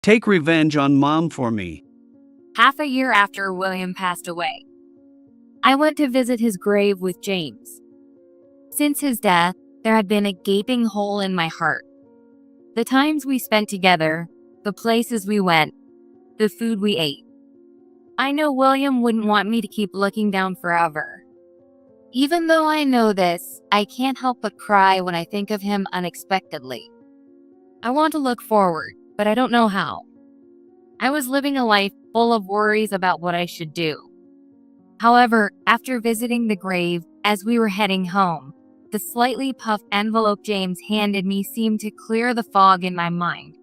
Take revenge on Mom for me. Half a year after William passed away, I went to visit his grave with James. Since his death, there had been a gaping hole in my heart. The times we spent together, the places we went, the food we ate. I know William wouldn't want me to keep looking down forever. Even though I know this, I can't help but cry when I think of him unexpectedly. I want to look forward, but I don't know how. I was living a life full of worries about what I should do. However, after visiting the grave, as we were heading home, the slightly puffed envelope James handed me seemed to clear the fog in my mind.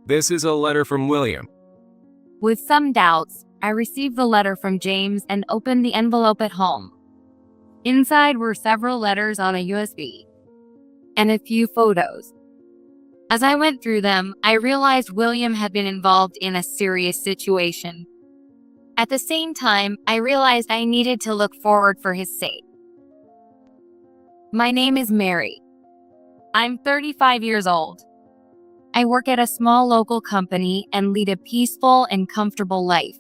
This is a letter from William. With some doubts, I received the letter from James and opened the envelope at home. Inside were several letters on a USB and a few photos. As I went through them, I realized William had been involved in a serious situation. At the same time, I realized I needed to look forward for his sake. My name is Mary. I'm 35 years old. I work at a small local company and lead a peaceful and comfortable life.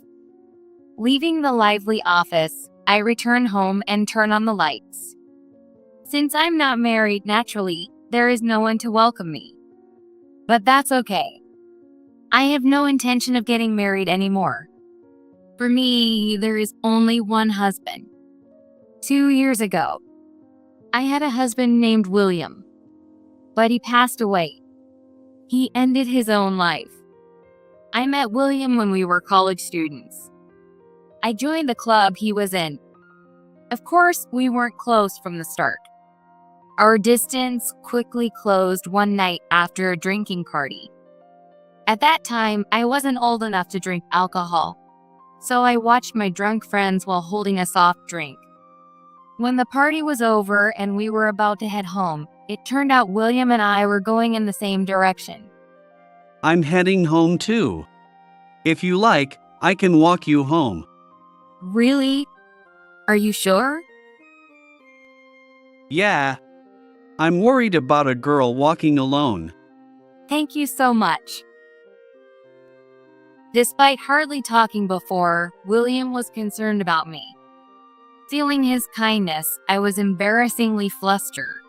Leaving the lively office, I return home and turn on the lights. Since I'm not married, naturally, there is no one to welcome me. But that's okay. I have no intention of getting married anymore. For me, there is only one husband. 2 years ago, I had a husband named William, but he passed away. He ended his own life. I met William when we were college students. I joined the club he was in. Of course, we weren't close from the start. Our distance quickly closed one night after a drinking party. At that time, I wasn't old enough to drink alcohol, so I watched my drunk friends while holding a soft drink. When the party was over and we were about to head home, it turned out William and I were going in the same direction. I'm heading home too. If you like, I can walk you home. Really? Are you sure? Yeah. I'm worried about a girl walking alone. Thank you so much. Despite hardly talking before, William was concerned about me. Feeling his kindness, I was embarrassingly flustered.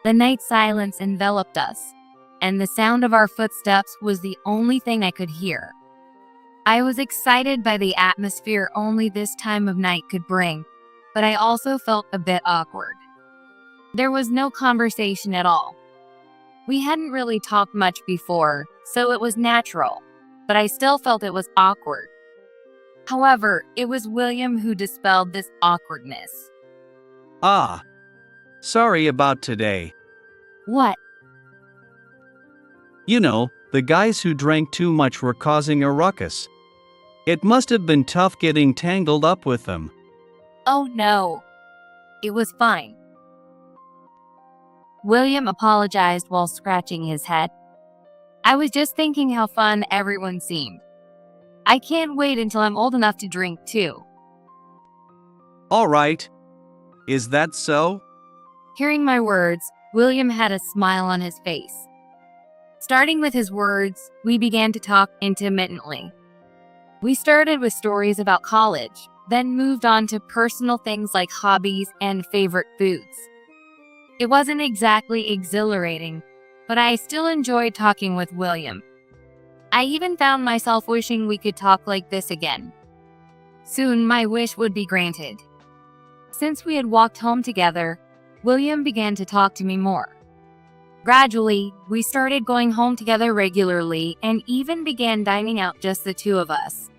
The night silence enveloped us, and the sound of our footsteps was the only thing I could hear. I was excited by the atmosphere only this time of night could bring, but I also felt a bit awkward. There was no conversation at all. We hadn't really talked much before, so it was natural, but I still felt it was awkward. However, it was William who dispelled this awkwardness. Ah. Sorry about today. What? You know, the guys who drank too much were causing a ruckus. It must have been tough getting tangled up with them. Oh no. It was fine. William apologized while scratching his head. I was just thinking how fun everyone seemed. I can't wait until I'm old enough to drink too. All right. Is that so? Hearing my words, William had a smile on his face. Starting with his words, we began to talk intermittently. We started with stories about college, then moved on to personal things like hobbies and favorite foods. It wasn't exactly exhilarating, but I still enjoyed talking with William. I even found myself wishing we could talk like this again. Soon my wish would be granted. Since we had walked home together, William began to talk to me more. Gradually, we started going home together regularly and even began dining out just the two of us.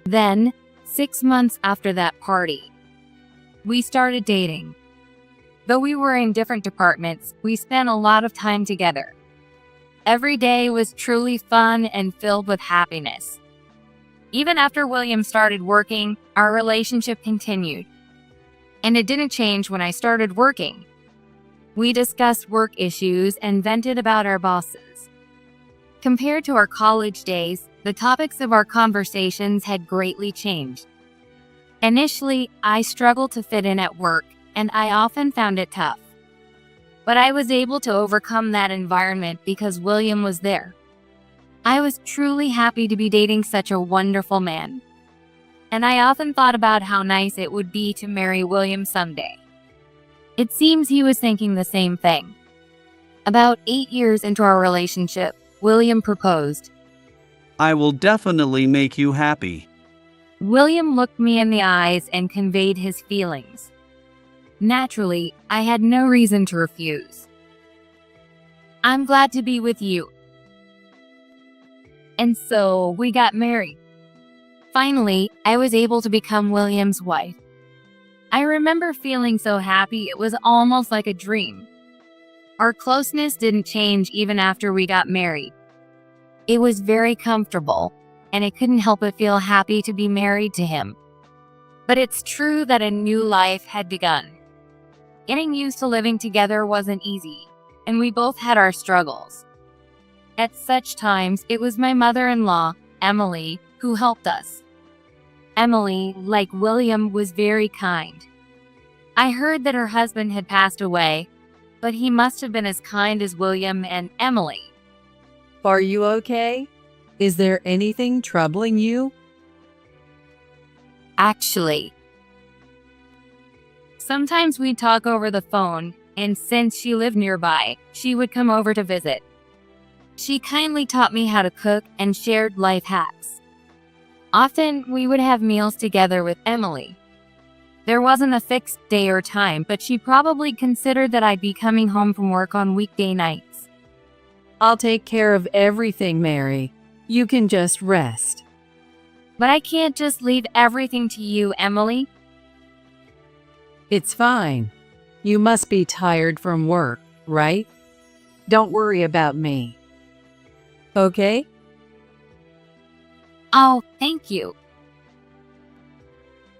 Then, 6 months after that party, we started dating. Though we were in different departments, we spent a lot of time together. Every day was truly fun and filled with happiness. Even after William started working, our relationship continued. And it didn't change when I started working. We discussed work issues and vented about our bosses. Compared to our college days, the topics of our conversations had greatly changed. Initially, I struggled to fit in at work, and I often found it tough. But I was able to overcome that environment because William was there. I was truly happy to be dating such a wonderful man. And I often thought about how nice it would be to marry William someday. It seems he was thinking the same thing. About 8 years into our relationship, William proposed. I will definitely make you happy. William looked me in the eyes and conveyed his feelings. Naturally, I had no reason to refuse. I'm glad to be with you. And so we got married. Finally, I was able to become William's wife. I remember feeling so happy it was almost like a dream. Our closeness didn't change even after we got married. It was very comfortable, and I couldn't help but feel happy to be married to him. But it's true that a new life had begun. Getting used to living together wasn't easy, and we both had our struggles. At such times, it was my mother-in-law, Emily, who helped us. Emily, like William, was very kind. I heard that her husband had passed away, but he must have been as kind as William and Emily. Are you okay? Is there anything troubling you? Actually, sometimes we'd talk over the phone, and since she lived nearby, she would come over to visit. She kindly taught me how to cook and shared life hacks. Often, we would have meals together with Emily. There wasn't a fixed day or time, but she probably considered that I'd be coming home from work on weekday nights. I'll take care of everything, Mary. You can just rest. But I can't just leave everything to you, Emily. It's fine. You must be tired from work, right? Don't worry about me. Okay? Oh, thank you.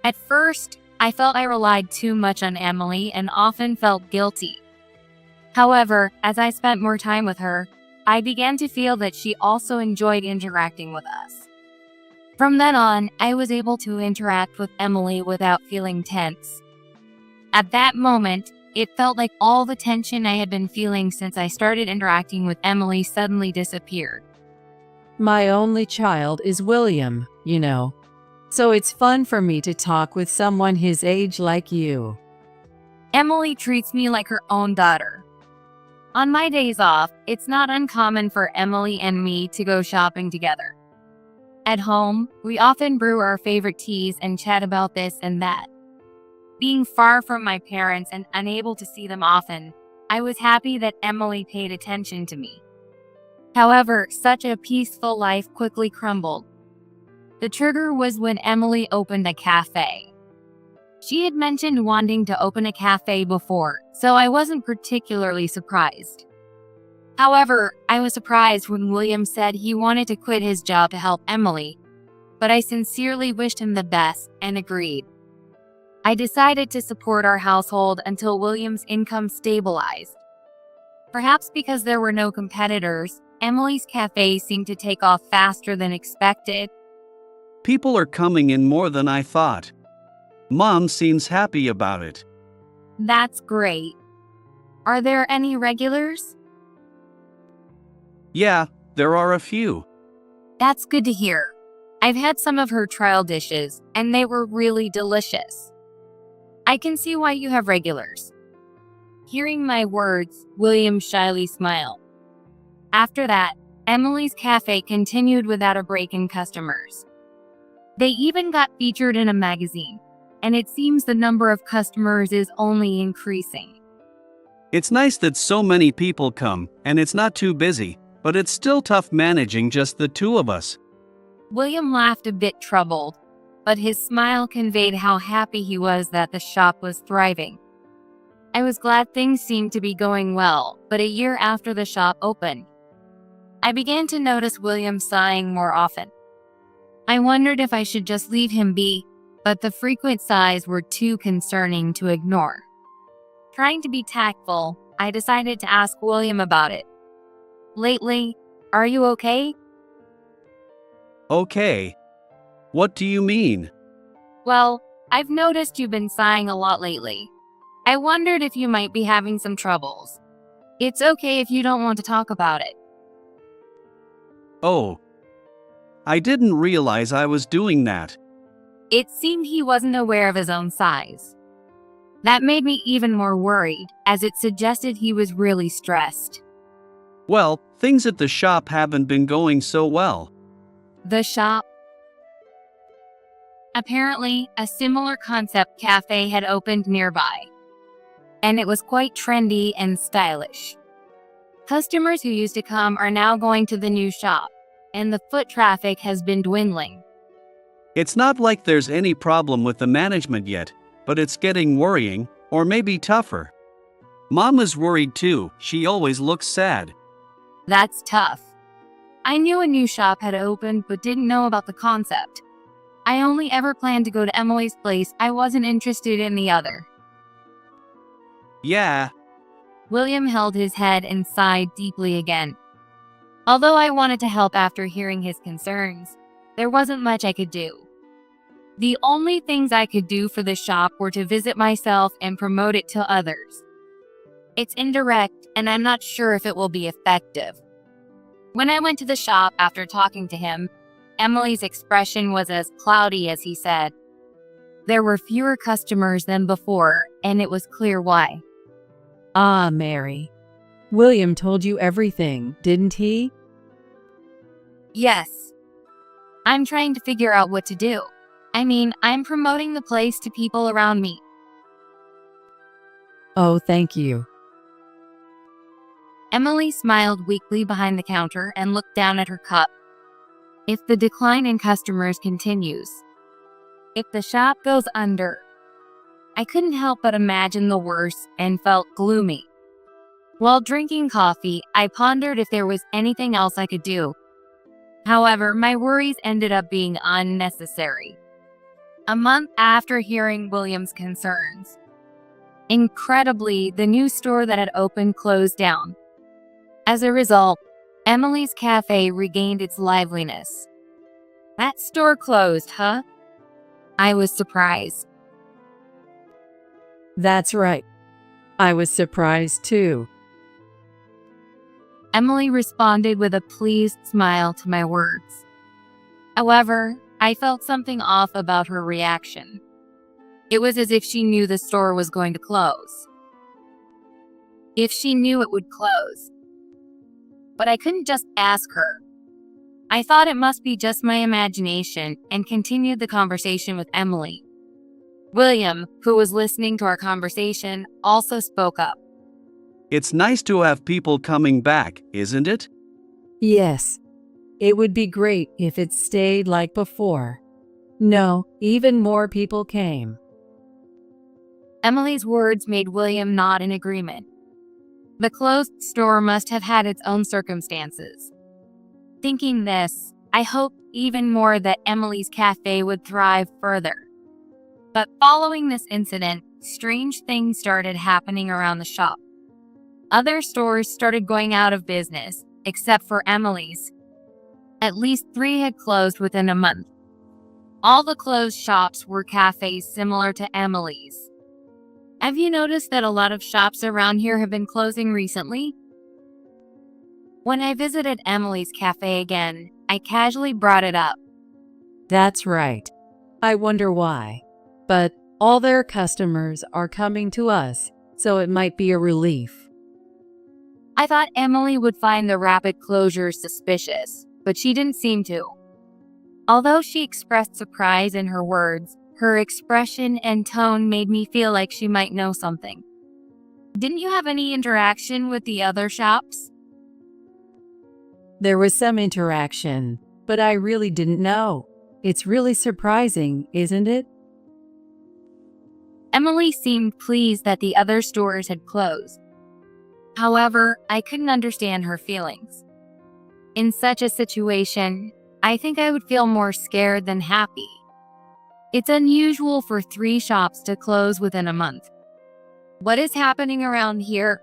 At first, I felt I relied too much on Emily and often felt guilty. However, as I spent more time with her, I began to feel that she also enjoyed interacting with us. From then on, I was able to interact with Emily without feeling tense. At that moment, it felt like all the tension I had been feeling since I started interacting with Emily suddenly disappeared. My only child is William, you know. So it's fun for me to talk with someone his age like you. Emily treats me like her own daughter. On my days off, it's not uncommon for Emily and me to go shopping together. At home, we often brew our favorite teas and chat about this and that. Being far from my parents and unable to see them often, I was happy that Emily paid attention to me. However, such a peaceful life quickly crumbled. The trigger was when Emily opened a cafe. She had mentioned wanting to open a cafe before, so I wasn't particularly surprised. However, I was surprised when William said he wanted to quit his job to help Emily, but I sincerely wished him the best and agreed. I decided to support our household until William's income stabilized. Perhaps because there were no competitors, Emily's cafe seemed to take off faster than expected. People are coming in more than I thought. Mom seems happy about it. That's great. Are there any regulars? Yeah, there are a few. That's good to hear. I've had some of her trial dishes, and they were really delicious. I can see why you have regulars. Hearing my words, William shyly smiled. After that, Emily's cafe continued without a break in customers. They even got featured in a magazine, and it seems the number of customers is only increasing. It's nice that so many people come, and it's not too busy, but it's still tough managing just the two of us. William laughed a bit troubled, but his smile conveyed how happy he was that the shop was thriving. I was glad things seemed to be going well, but a year after the shop opened, I began to notice William sighing more often. I wondered if I should just leave him be, but the frequent sighs were too concerning to ignore. Trying to be tactful, I decided to ask William about it. Lately, are you okay? Okay. What do you mean? Well, I've noticed you've been sighing a lot lately. I wondered if you might be having some troubles. It's okay if you don't want to talk about it. Oh, I didn't realize I was doing that. It seemed he wasn't aware of his own size. That made me even more worried, as it suggested he was really stressed. Well, things at the shop haven't been going so well. The shop? Apparently, a similar concept cafe had opened nearby, and it was quite trendy and stylish. Customers who used to come are now going to the new shop, and the foot traffic has been dwindling. It's not like there's any problem with the management yet, but it's getting worrying, or maybe tougher. Mom is worried too, she always looks sad. That's tough. I knew a new shop had opened but didn't know about the concept. I only ever planned to go to Emily's place. I wasn't interested in the other. Yeah. William held his head and sighed deeply again. Although I wanted to help after hearing his concerns, there wasn't much I could do. The only things I could do for the shop were to visit myself and promote it to others. It's indirect, and I'm not sure if it will be effective. When I went to the shop after talking to him, Emily's expression was as cloudy as he said. There were fewer customers than before, and it was clear why. Ah, Mary. William told you everything, didn't he? Yes. I'm trying to figure out what to do. I mean, I'm promoting the place to people around me. Oh, thank you. Emily smiled weakly behind the counter and looked down at her cup. If the decline in customers continues, if the shop goes under, I couldn't help but imagine the worst and felt gloomy. While drinking coffee, I pondered if there was anything else I could do. However, my worries ended up being unnecessary. A month after hearing William's concerns, incredibly, the new store that had opened closed down. As a result, Emily's cafe regained its liveliness. That store closed, huh? I was surprised. That's right. I was surprised too. Emily responded with a pleased smile to my words. However, I felt something off about her reaction. It was as if she knew the store was going to close. If she knew it would close. But I couldn't just ask her. I thought it must be just my imagination and continued the conversation with Emily. William, who was listening to our conversation, also spoke up. It's nice to have people coming back, isn't it? Yes. It would be great if it stayed like before. No, even more people came. Emily's words made William nod in agreement. The closed store must have had its own circumstances. Thinking this, I hoped even more that Emily's cafe would thrive further. But following this incident, strange things started happening around the shop. Other stores started going out of business, except for Emily's. At least 3 had closed within a month. All the closed shops were cafes similar to Emily's. Have you noticed that a lot of shops around here have been closing recently? When I visited Emily's cafe again, I casually brought it up. That's right. I wonder why. But all their customers are coming to us, so it might be a relief. I thought Emily would find the rapid closures suspicious, but she didn't seem to. Although she expressed surprise in her words, her expression and tone made me feel like she might know something. Didn't you have any interaction with the other shops? There was some interaction, but I really didn't know. It's really surprising, isn't it? Emily seemed pleased that the other stores had closed. However, I couldn't understand her feelings. In such a situation, I think I would feel more scared than happy. It's unusual for 3 shops to close within a month. What is happening around here?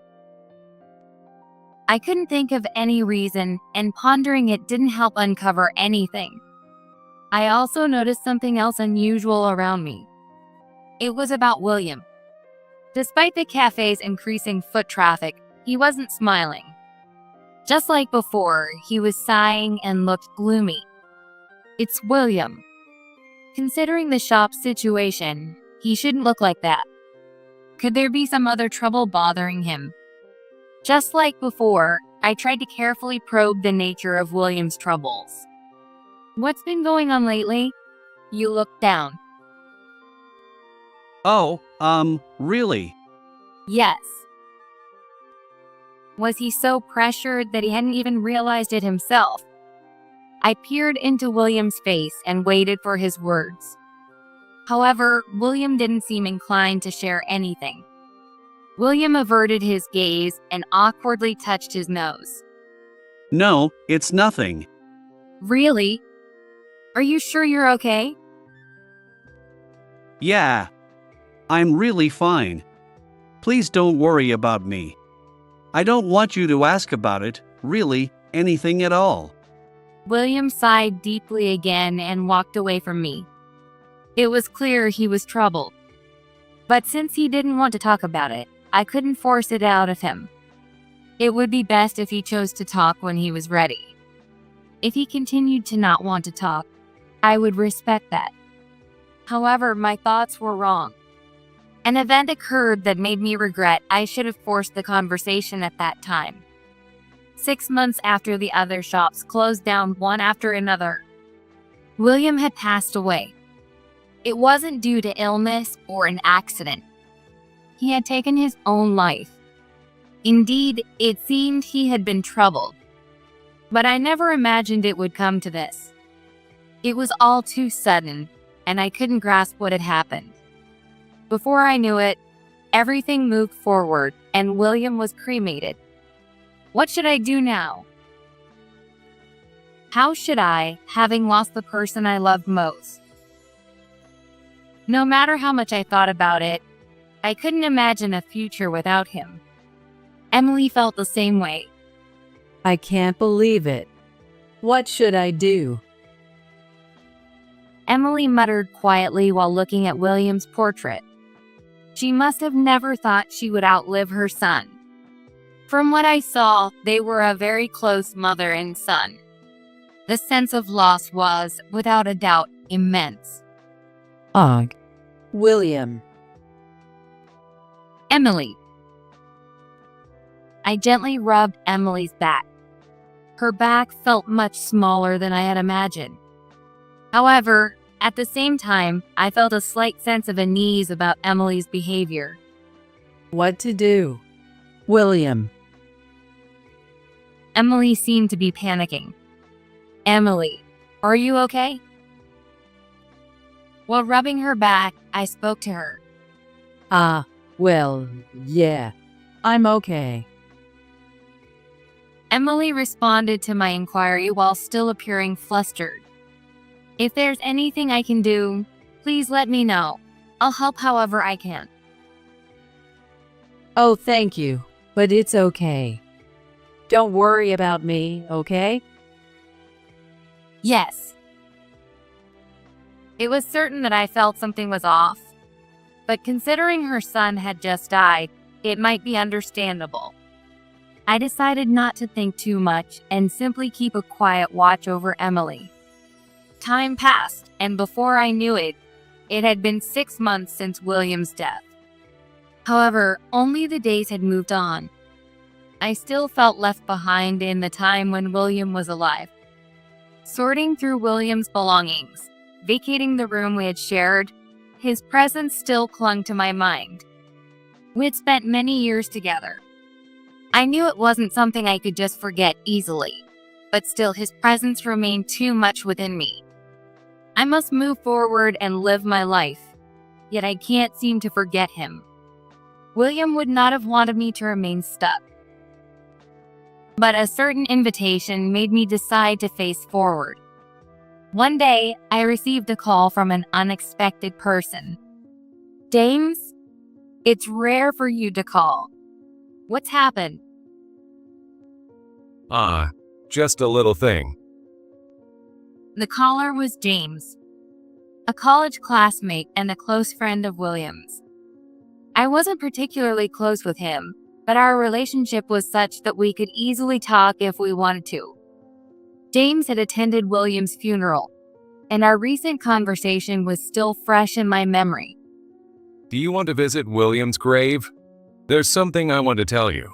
I couldn't think of any reason, and pondering it didn't help uncover anything. I also noticed something else unusual around me. It was about William. Despite the cafe's increasing foot traffic, he wasn't smiling. Just like before, he was sighing and looked gloomy. It's William. Considering the shop situation, he shouldn't look like that. Could there be some other trouble bothering him? Just like before, I tried to carefully probe the nature of William's troubles. What's been going on lately? You looked down. Oh, really? Yes. Was he so pressured that he hadn't even realized it himself? I peered into William's face and waited for his words. However, William didn't seem inclined to share anything. William averted his gaze and awkwardly touched his nose. No, it's nothing. Really? Are you sure you're okay? Yeah. I'm really fine. Please don't worry about me. I don't want you to ask about it, really, anything at all. William sighed deeply again and walked away from me. It was clear he was troubled. But since he didn't want to talk about it, I couldn't force it out of him. It would be best if he chose to talk when he was ready. If he continued to not want to talk, I would respect that. However, my thoughts were wrong. An event occurred that made me regret I should have forced the conversation at that time. 6 months after the other shops closed down one after another, William had passed away. It wasn't due to illness or an accident. He had taken his own life. Indeed, it seemed he had been troubled. But I never imagined it would come to this. It was all too sudden, and I couldn't grasp what had happened. Before I knew it, everything moved forward, and William was cremated. What should I do now? How should I, having lost the person I loved most? No matter how much I thought about it, I couldn't imagine a future without him. Emily felt the same way. I can't believe it. What should I do? Emily muttered quietly while looking at William's portrait. She must have never thought she would outlive her son. From what I saw, they were a very close mother and son. The sense of loss was, without a doubt, immense. Ugh. William. Emily. I gently rubbed Emily's back. Her back felt much smaller than I had imagined. However, at the same time, I felt a slight sense of unease about Emily's behavior. What to do? William. Emily seemed to be panicking. Emily, are you okay? While rubbing her back, I spoke to her. Well, yeah. I'm okay. Emily responded to my inquiry while still appearing flustered. If there's anything I can do, please let me know. I'll help however I can. Oh, thank you, but it's okay. Don't worry about me, okay? Yes. It was certain that I felt something was off, but considering her son had just died, it might be understandable. I decided not to think too much and simply keep a quiet watch over Emily. Time passed, and before I knew it, it had been 6 months since William's death. However, only the days had moved on. I still felt left behind in the time when William was alive. Sorting through William's belongings, vacating the room we had shared, his presence still clung to my mind. We had spent many years together. I knew it wasn't something I could just forget easily, but still his presence remained too much within me. I must move forward and live my life, yet I can't seem to forget him. William would not have wanted me to remain stuck. But a certain invitation made me decide to face forward. One day, I received a call from an unexpected person. James, it's rare for you to call. What's happened? Just a little thing. The caller was James, a college classmate and a close friend of William's. I wasn't particularly close with him, but our relationship was such that we could easily talk if we wanted to. James had attended William's funeral, and our recent conversation was still fresh in my memory. Do you want to visit William's grave? There's something I want to tell you.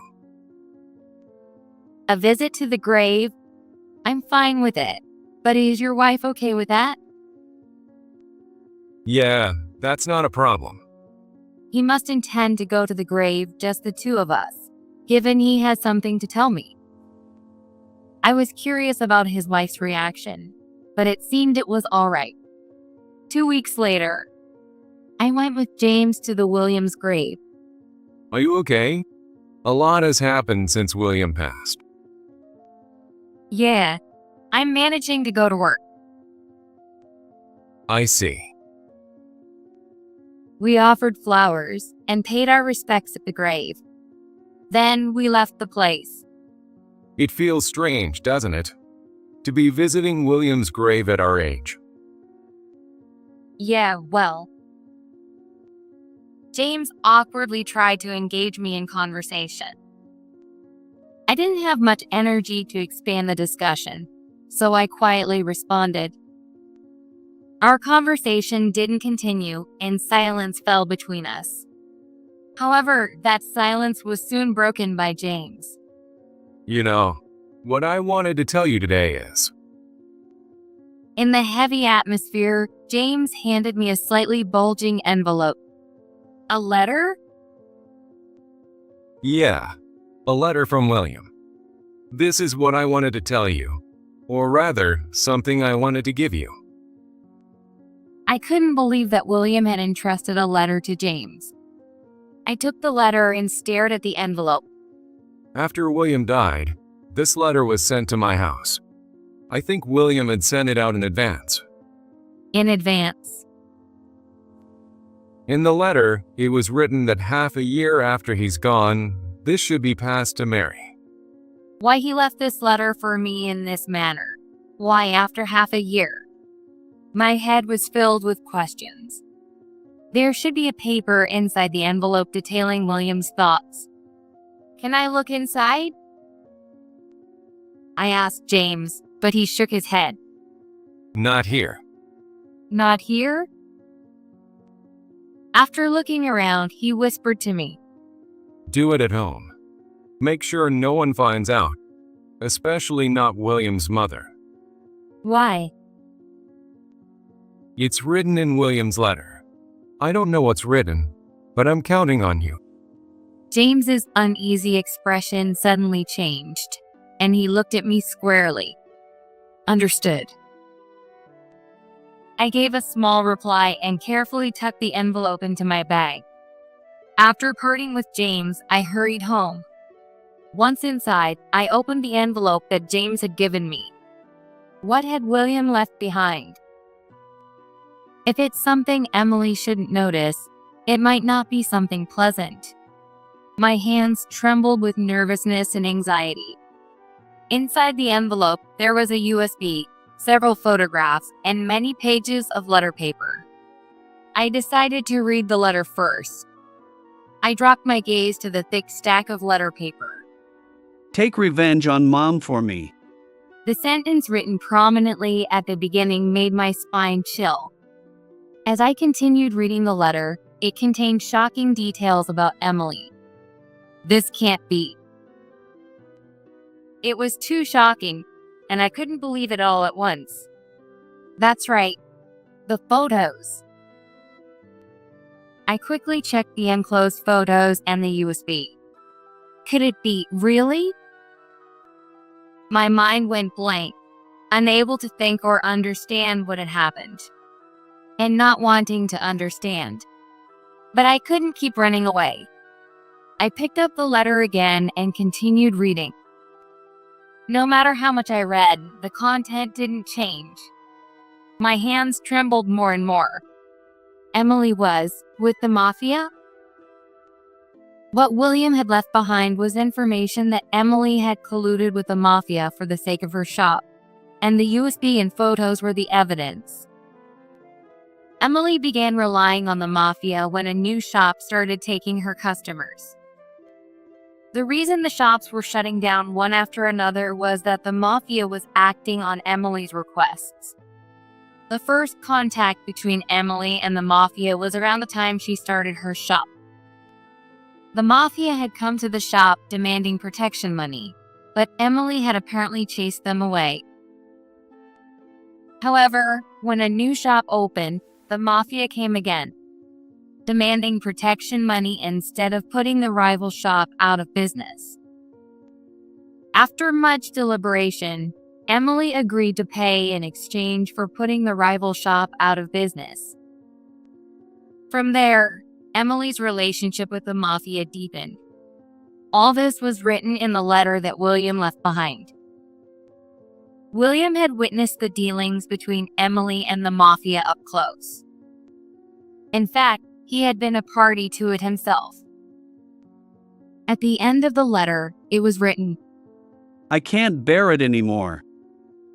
A visit to the grave? I'm fine with it, but is your wife okay with that? Yeah, that's not a problem. He must intend to go to the grave, just the two of us, given he has something to tell me. I was curious about his wife's reaction, but it seemed it was all right. 2 weeks later, I went with James to the Williams grave. Are you okay? A lot has happened since William passed. Yeah, I'm managing to go to work. I see. We offered flowers and paid our respects at the grave. Then we left the place. It feels strange, doesn't it? To be visiting William's grave at our age. Yeah, well. James awkwardly tried to engage me in conversation. I didn't have much energy to expand the discussion, so I quietly responded. Our conversation didn't continue, and silence fell between us. However, that silence was soon broken by James. You know, what I wanted to tell you today is... In the heavy atmosphere, James handed me a slightly bulging envelope. A letter? Yeah, a letter from William. This is what I wanted to tell you. Or rather, something I wanted to give you. I couldn't believe that William had entrusted a letter to James. I took the letter and stared at the envelope. After William died, this letter was sent to my house. I think William had sent it out in advance. In advance. In the letter, it was written that half a year after he's gone, this should be passed to Mary. Why he left this letter for me in this manner? Why after half a year? My head was filled with questions. There should be a paper inside the envelope detailing William's thoughts. Can I look inside? I asked James, but he shook his head. Not here. Not here? After looking around, he whispered to me. Do it at home. Make sure no one finds out, especially not William's mother. Why? It's written in William's letter. I don't know what's written, but I'm counting on you. James's uneasy expression suddenly changed, and he looked at me squarely. Understood. I gave a small reply and carefully tucked the envelope into my bag. After parting with James, I hurried home. Once inside, I opened the envelope that James had given me. What had William left behind? If it's something Emily shouldn't notice, it might not be something pleasant. My hands trembled with nervousness and anxiety. Inside the envelope, there was a USB, several photographs, and many pages of letter paper. I decided to read the letter first. I dropped my gaze to the thick stack of letter paper. Take revenge on Mom for me. The sentence written prominently at the beginning made my spine chill. As I continued reading the letter, it contained shocking details about Emily. This can't be. It was too shocking, and I couldn't believe it all at once. That's right, the photos. I quickly checked the enclosed photos and the USB. Could it be really? My mind went blank, unable to think or understand what had happened, and not wanting to understand. But I couldn't keep running away. I picked up the letter again and continued reading. No matter how much I read, the content didn't change. My hands trembled more and more. Emily was with the mafia? What William had left behind was information that Emily had colluded with the mafia for the sake of her shop, and the USB and photos were the evidence. Emily began relying on the mafia when a new shop started taking her customers. The reason the shops were shutting down one after another was that the mafia was acting on Emily's requests. The first contact between Emily and the mafia was around the time she started her shop. The mafia had come to the shop demanding protection money, but Emily had apparently chased them away. However, when a new shop opened, the mafia came again, demanding protection money instead of putting the rival shop out of business. After much deliberation, Emily agreed to pay in exchange for putting the rival shop out of business. From there, Emily's relationship with the mafia deepened. All this was written in the letter that William left behind. William had witnessed the dealings between Emily and the mafia up close. In fact, he had been a party to it himself. At the end of the letter, it was written, I can't bear it anymore.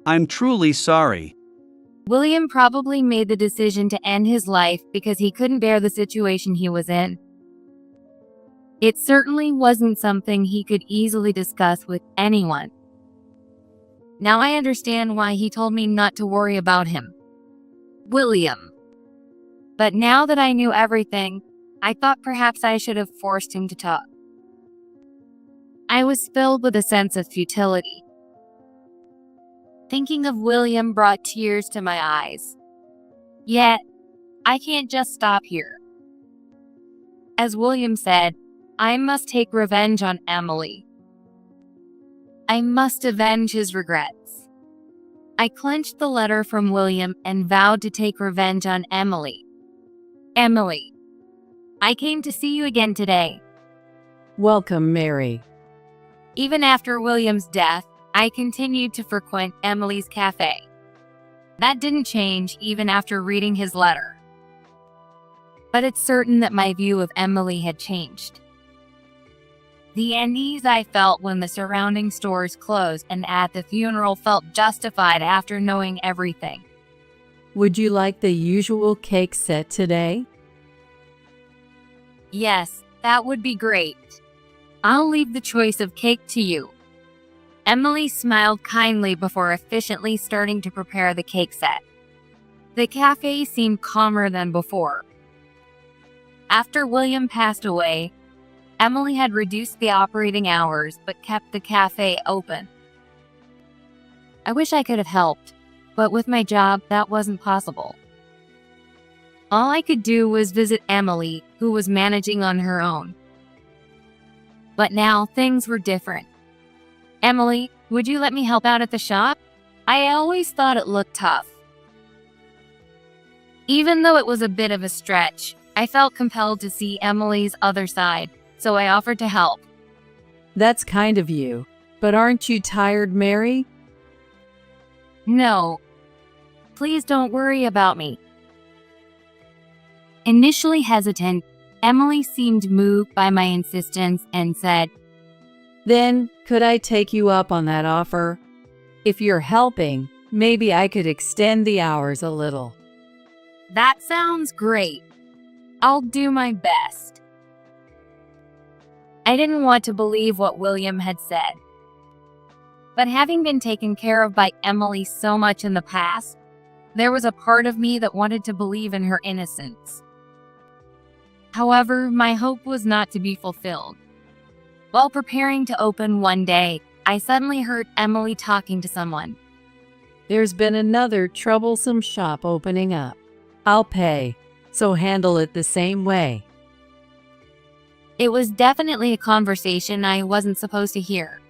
I'm truly sorry. William probably made the decision to end his life because he couldn't bear the situation he was in. It certainly wasn't something he could easily discuss with anyone. Now I understand why he told me not to worry about him. William. But now that I knew everything, I thought perhaps I should have forced him to talk. I was filled with a sense of futility. Thinking of William brought tears to my eyes. Yet, I can't just stop here. As William said, I must take revenge on Emily. I must avenge his regrets. I clenched the letter from William and vowed to take revenge on Emily. Emily, I came to see you again today. Welcome, Mary. Even after William's death, I continued to frequent Emily's cafe. That didn't change even after reading his letter. But it's certain that my view of Emily had changed. The unease I felt when the surrounding stores closed and at the funeral felt justified after knowing everything. Would you like the usual cake set today? Yes, that would be great. I'll leave the choice of cake to you. Emily smiled kindly before efficiently starting to prepare the cake set. The cafe seemed calmer than before. After William passed away, Emily had reduced the operating hours but kept the cafe open. I wish I could have helped, but with my job, that wasn't possible. All I could do was visit Emily, who was managing on her own. But now things were different. Emily, would you let me help out at the shop? I always thought it looked tough. Even though it was a bit of a stretch, I felt compelled to see Emily's other side, so I offered to help. That's kind of you. But aren't you tired, Mary? No. Please don't worry about me. Initially hesitant, Emily seemed moved by my insistence and said, Then, could I take you up on that offer? If you're helping, maybe I could extend the hours a little. That sounds great. I'll do my best. I didn't want to believe what William had said. But having been taken care of by Emily so much in the past, there was a part of me that wanted to believe in her innocence. However, my hope was not to be fulfilled. While preparing to open one day, I suddenly heard Emily talking to someone. There's been another troublesome shop opening up. I'll pay, so handle it the same way. It was definitely a conversation I wasn't supposed to hear.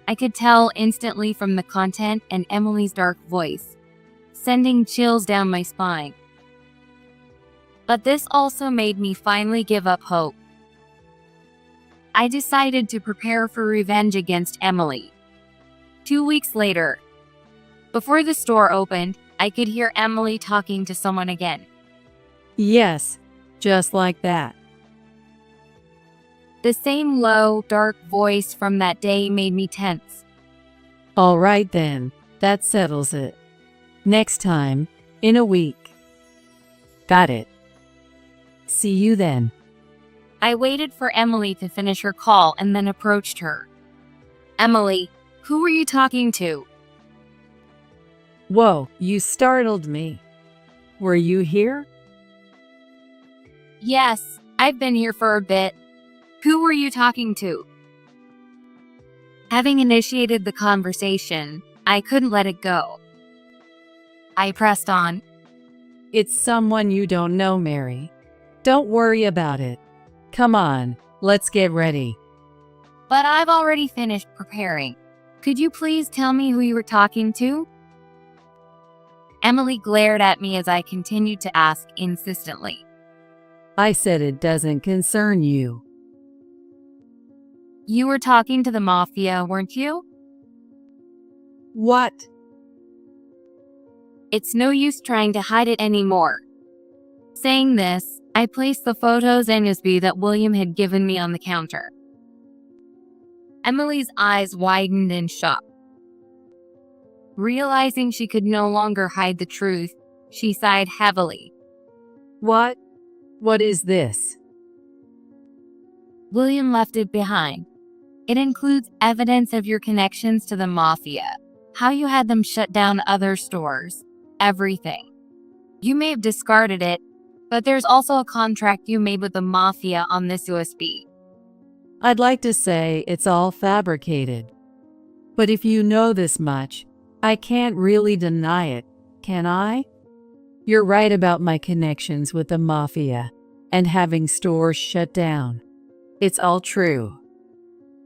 I could tell instantly from the content and Emily's dark voice, sending chills down my spine. But this also made me finally give up hope. I decided to prepare for revenge against Emily. 2 weeks later, before the store opened, I could hear Emily talking to someone again. Yes, just like that. The same low, dark voice from that day made me tense. All right then, that settles it. Next time, in a week. Got it. See you then. I waited for Emily to finish her call and then approached her. Emily, who were you talking to? Whoa, you startled me. Were you here? Yes, I've been here for a bit. Who were you talking to? Having initiated the conversation, I couldn't let it go. I pressed on. It's someone you don't know, Mary. Don't worry about it. Come on, let's get ready. But I've already finished preparing. Could you please tell me who you were talking to? Emily glared at me as I continued to ask insistently. I said it doesn't concern you. You were talking to the mafia, weren't you? What? It's no use trying to hide it anymore. Saying this, I placed the photos and USB that William had given me on the counter. Emily's eyes widened in shock. Realizing she could no longer hide the truth, she sighed heavily. What? What is this? William left it behind. It includes evidence of your connections to the mafia, how you had them shut down other stores, everything. You may have discarded it, but there's also a contract you made with the mafia on this USB. I'd like to say it's all fabricated. But if you know this much, I can't really deny it, can I? You're right about my connections with the mafia and having stores shut down. It's all true.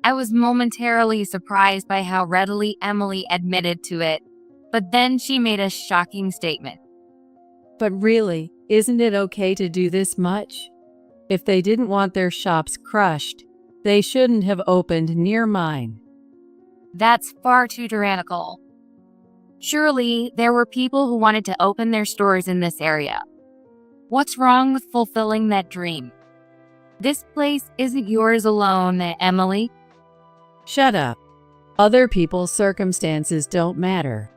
I was momentarily surprised by how readily Emily admitted to it, but then she made a shocking statement. But really, isn't it okay to do this much? If they didn't want their shops crushed, they shouldn't have opened near mine. That's far too tyrannical. Surely, there were people who wanted to open their stores in this area. What's wrong with fulfilling that dream? This place isn't yours alone, Emily. Shut up. Other people's circumstances don't matter.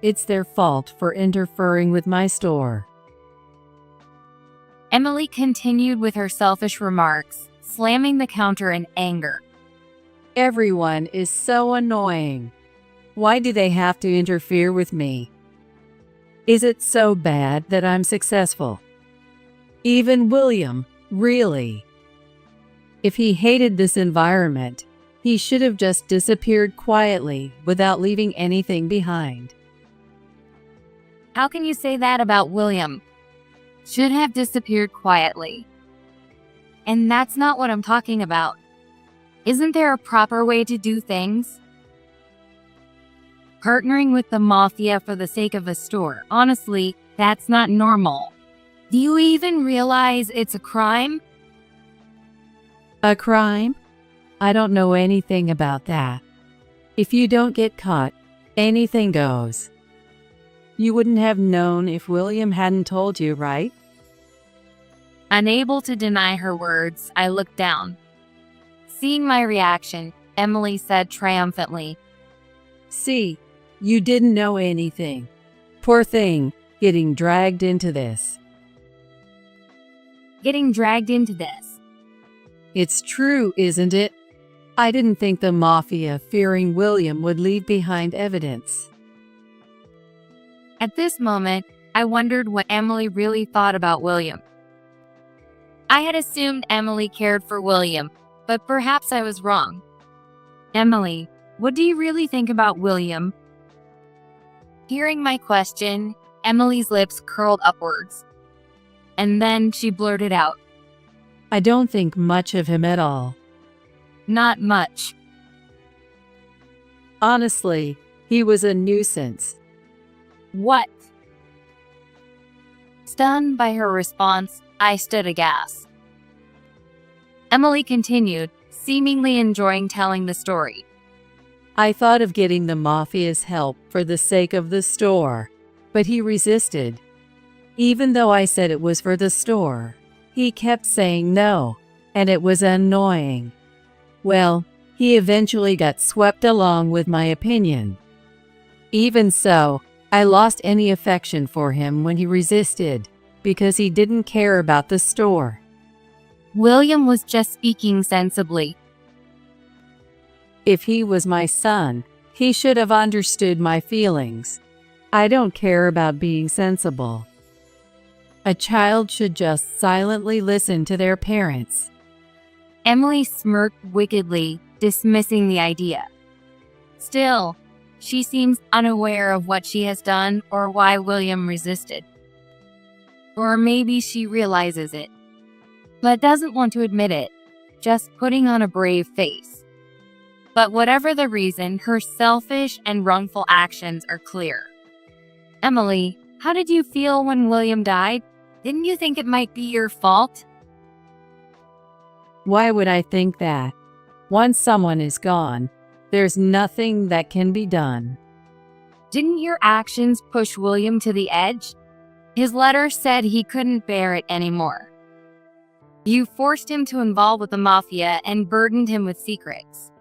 It's their fault for interfering with my store. Emily continued with her selfish remarks, slamming the counter in anger. Everyone is so annoying. Why do they have to interfere with me? Is it so bad that I'm successful? Even William, really? If he hated this environment, he should have just disappeared quietly without leaving anything behind. How can you say that about William? Should have disappeared quietly. And that's not what I'm talking about. Isn't there a proper way to do things? Partnering with the mafia for the sake of a store, honestly, that's not normal. Do you even realize it's a crime? A crime? I don't know anything about that. If you don't get caught, anything goes. You wouldn't have known if William hadn't told you, right? Unable to deny her words, I looked down. Seeing my reaction, Emily said triumphantly, See, you didn't know anything. Poor thing, getting dragged into this. Getting dragged into this. It's true, isn't it? I didn't think the mafia, fearing William, would leave behind evidence. At this moment, I wondered what Emily really thought about William. I had assumed Emily cared for William, but perhaps I was wrong. Emily, what do you really think about William? Hearing my question, Emily's lips curled upwards. And then she blurted out, I don't think much of him at all. Not much. Honestly, he was a nuisance. What? Stunned by her response, I stood aghast. Emily continued, seemingly enjoying telling the story. I thought of getting the mafia's help for the sake of the store, but he resisted. Even though I said it was for the store, he kept saying no, and it was annoying. Well, he eventually got swept along with my opinion. Even so, I lost any affection for him when he resisted, because he didn't care about the store. William was just speaking sensibly. If he was my son, he should have understood my feelings. I don't care about being sensible. A child should just silently listen to their parents. Emily smirked wickedly, dismissing the idea. Still, she seems unaware of what she has done or why William resisted. Or maybe she realizes it, but doesn't want to admit it, just putting on a brave face. But whatever the reason, her selfish and wrongful actions are clear. Emily, how did you feel when William died? Didn't you think it might be your fault? Why would I think that? Once someone is gone, there's nothing that can be done. Didn't your actions push William to the edge? His letter said he couldn't bear it anymore. You forced him to involve with the mafia and burdened him with secrets.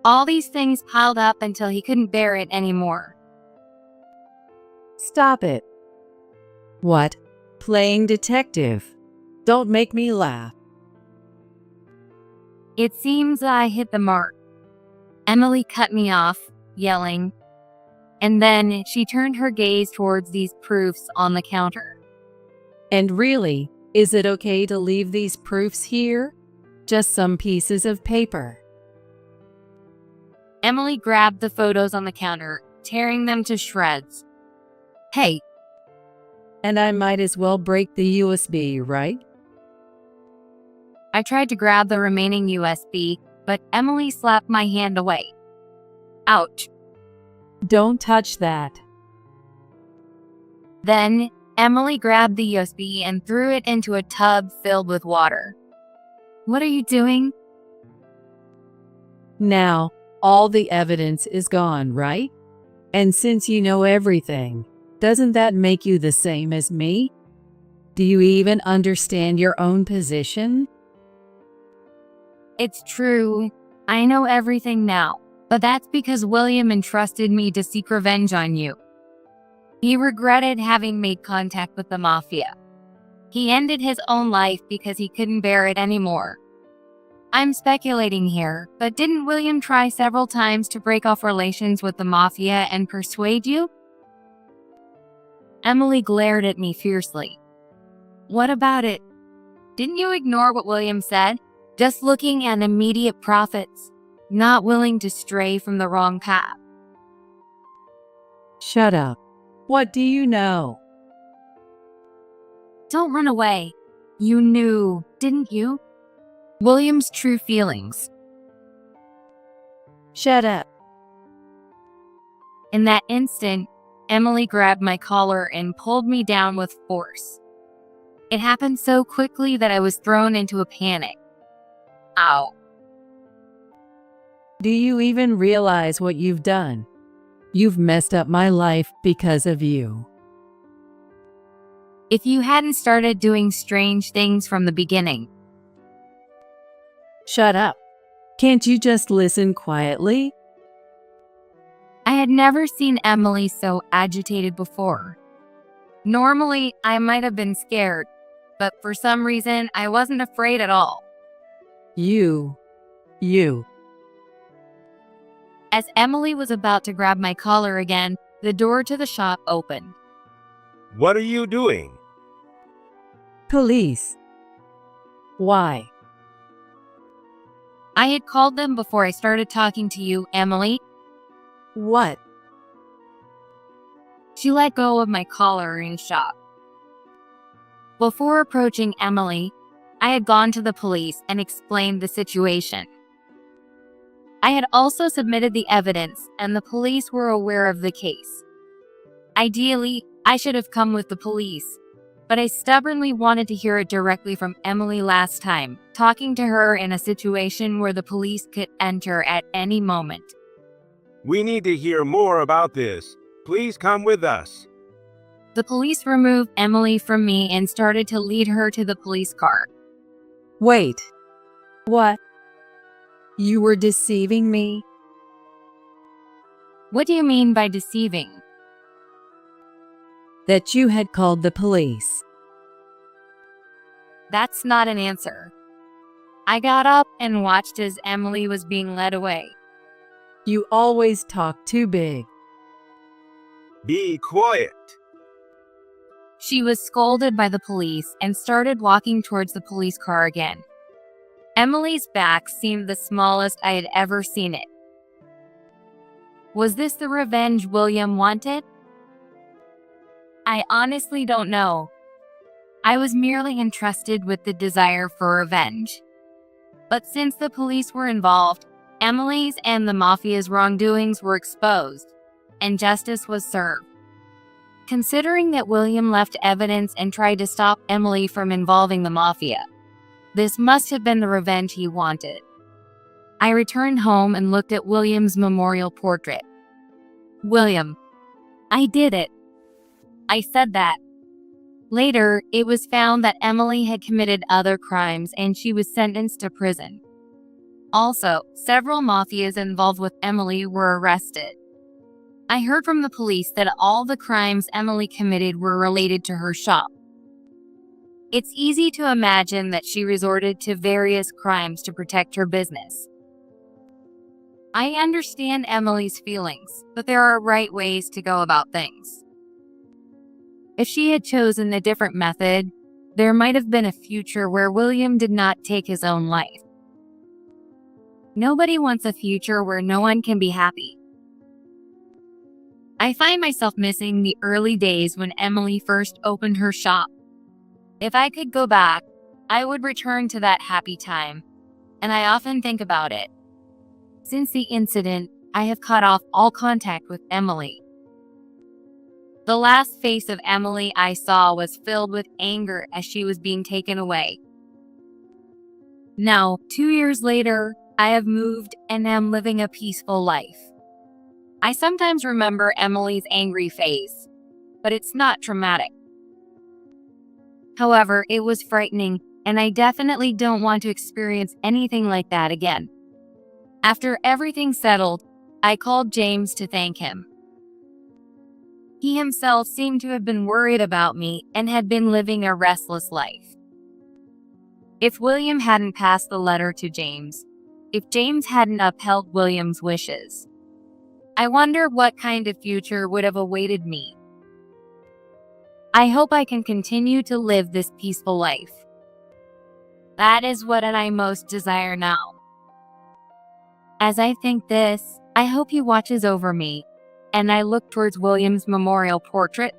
All these things piled up until he couldn't bear it anymore. Stop it. What? Playing detective? Don't make me laugh. It seems I hit the mark. Emily cut me off, yelling, and then she turned her gaze towards these proofs on the counter. And really, is it okay to leave these proofs here? Just some pieces of paper. Emily grabbed the photos on the counter, tearing them to shreds. Hey. And I might as well break the USB, right? I tried to grab the remaining USB, but Emily slapped my hand away. Ouch. Don't touch that. Then, Emily grabbed the USB and threw it into a tub filled with water. What are you doing? Now, all the evidence is gone, right? And since you know everything, doesn't that make you the same as me? Do you even understand your own position? It's true. I know everything now, but that's because William entrusted me to seek revenge on you. He regretted having made contact with the mafia. He ended his own life because he couldn't bear it anymore. I'm speculating here, but didn't William try several times to break off relations with the mafia and persuade you? Emily glared at me fiercely. What about it? Didn't you ignore what William said? Just looking at immediate profits, not willing to stray from the wrong path. Shut up. What do you know? Don't run away. You knew, didn't you? William's true feelings. Shut up. In that instant, Emily grabbed my collar and pulled me down with force. It happened so quickly that I was thrown into a panic. Ow. Do you even realize what you've done? You've messed up my life because of you. If you hadn't started doing strange things from the beginning. Shut up. Can't you just listen quietly? I had never seen Emily so agitated before. Normally, I might have been scared, but for some reason, I wasn't afraid at all. You. As Emily was about to grab my collar again, the door to the shop opened. What are you doing? Police. Why? I had called them before I started talking to you, Emily. What? She let go of my collar and shop. Before approaching Emily, I had gone to the police and explained the situation. I had also submitted the evidence, and the police were aware of the case. Ideally, I should have come with the police, but I stubbornly wanted to hear it directly from Emily last time, talking to her in a situation where the police could enter at any moment. We need to hear more about this. Please come with us. The police removed Emily from me and started to lead her to the police car. Wait. What? You were deceiving me? What do you mean by deceiving? That you had called the police. That's not an answer. I got up and watched as Emily was being led away. You always talk too big. Be quiet. She was scolded by the police and started walking towards the police car again. Emily's back seemed the smallest I had ever seen it. Was this the revenge William wanted? I honestly don't know. I was merely entrusted with the desire for revenge. But since the police were involved, Emily's and the mafia's wrongdoings were exposed, and justice was served. Considering that William left evidence and tried to stop Emily from involving the mafia, this must have been the revenge he wanted. I returned home and looked at William's memorial portrait. William, I did it. I said that. Later, it was found that Emily had committed other crimes and she was sentenced to prison. Also, several mafias involved with Emily were arrested. I heard from the police that all the crimes Emily committed were related to her shop. It's easy to imagine that she resorted to various crimes to protect her business. I understand Emily's feelings, but there are right ways to go about things. If she had chosen a different method, there might have been a future where William did not take his own life. Nobody wants a future where no one can be happy. I find myself missing the early days when Emily first opened her shop. If I could go back, I would return to that happy time, and I often think about it. Since the incident, I have cut off all contact with Emily. The last face of Emily I saw was filled with anger as she was being taken away. Now, 2 years later, I have moved and am living a peaceful life. I sometimes remember Emily's angry face, but it's not traumatic. However, it was frightening, and I definitely don't want to experience anything like that again. After everything settled, I called James to thank him. He himself seemed to have been worried about me and had been living a restless life. If William hadn't passed the letter to James, if James hadn't upheld William's wishes, I wonder what kind of future would have awaited me. I hope I can continue to live this peaceful life. That is what I most desire now. As I think this, I hope he watches over me, and I look towards William's memorial portrait